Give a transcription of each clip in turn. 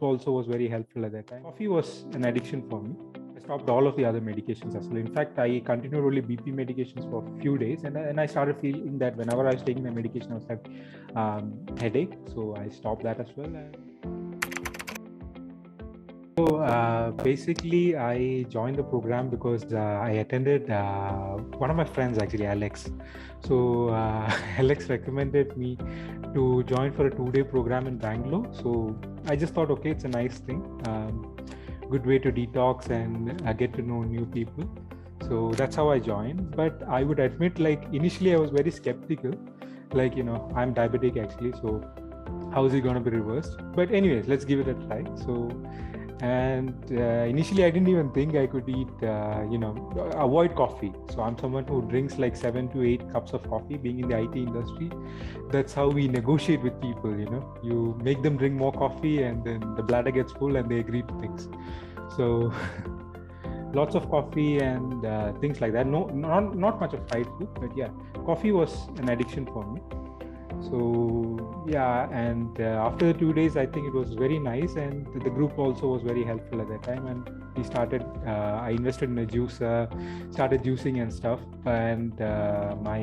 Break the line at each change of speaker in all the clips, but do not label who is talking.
also was very helpful at that time. Coffee was an addiction for me. I stopped all of the other medications as well. In fact, I continued only BP medications for a few days, and I started feeling that whenever I was taking the medication, I was having headache. So I stopped that as well. Basically, I joined the program because I attended one of my friends, actually, Alex. So Alex recommended me to join for a 2-day program in Bangalore. So I just thought, okay, it's a nice thing. Good way to detox and get to know new people. So that's how I joined. But I would admit, like, initially I was very skeptical. Like, I'm diabetic actually. So how is it going to be reversed? But anyways, let's give it a try. So, and initially I didn't even think I could eat, avoid coffee. So I'm someone who drinks like 7 to 8 cups of coffee. Being in the IT industry, that's how we negotiate with people. You make them drink more coffee, and then the bladder gets full and they agree to things. So lots of coffee and things like that. No, not much of fried food, but yeah, coffee was an addiction for me. So yeah, and after the 2 days, I think it was very nice, and the group also was very helpful at that time. And we started, I invested in a juicer, started juicing and stuff, and my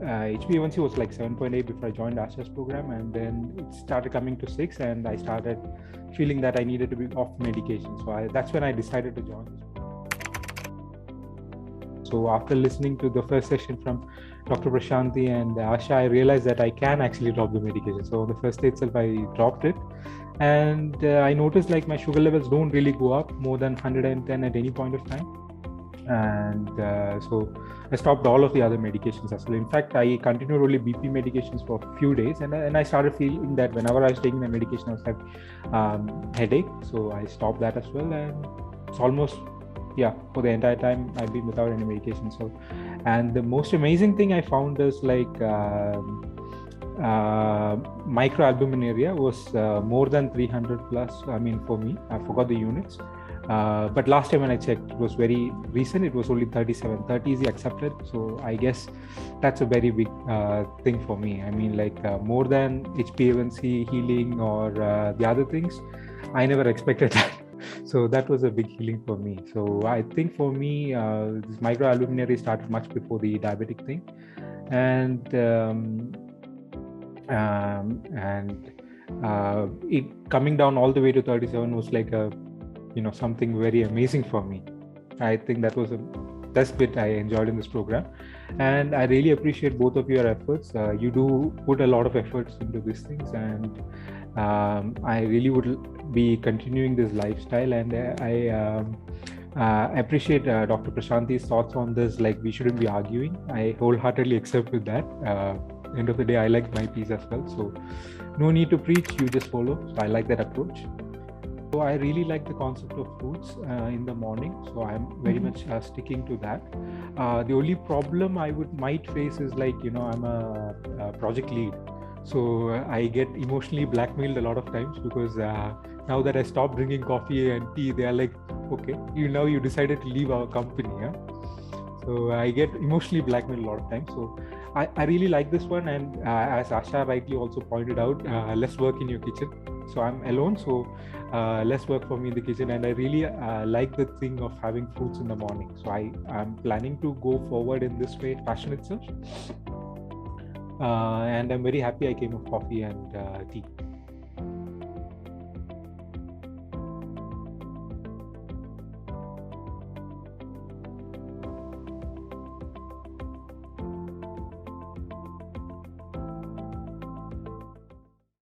HbA1c was like 7.8 before I joined Asha's program, and then it started coming to 6, and I started feeling that I needed to be off medication. So that's when I decided to join this program. So after listening to the first session from Dr. Prashanthi and Asha, I realized that I can actually drop the medication. So on the first day itself, I dropped it. And I noticed like my sugar levels don't really go up more than 110 at any point of time. And so I stopped all of the other medications as well. In fact, I continued only BP medications for a few days. And I started feeling that whenever I was taking the medication, I was having headache. So I stopped that as well. And it's almost, for the entire time I've been without any medication. So, and the most amazing thing I found is like microalbumin area was more than 300 plus. I mean, for me, I forgot the units. But last time when I checked, it was very recent. It was only 37. 30 is accepted. So I guess that's a very big thing for me. I mean, like more than HbA1c healing or the other things, I never expected that. So that was a big healing for me. So I think for me, this microalbuminuria started much before the diabetic thing, and it coming down all the way to 37 was like a, something very amazing for me. I think that was the best bit I enjoyed in this program, and I really appreciate both of your efforts. You do put a lot of efforts into these things, and I really would be continuing this lifestyle, and I appreciate Dr. Prashanthi's thoughts on this. Like, we shouldn't be arguing. I wholeheartedly accept with that. End of the day, I like my peace as well. So no need to preach, you just follow. So I like that approach. So I really like the concept of fruits in the morning. So I'm very much sticking to that. The only problem I might face is like, I'm a project lead. So I get emotionally blackmailed a lot of times because now that I stopped drinking coffee and tea, they are like, okay, you decided to leave our company. Yeah? So I get emotionally blackmailed a lot of times. So I really like this one. And as Asha rightly also pointed out, less work in your kitchen. So I'm alone, so less work for me in the kitchen. And I really like the thing of having fruits in the morning. So I'm planning to go forward in this way, passion itself. And I'm very happy I came of coffee and tea.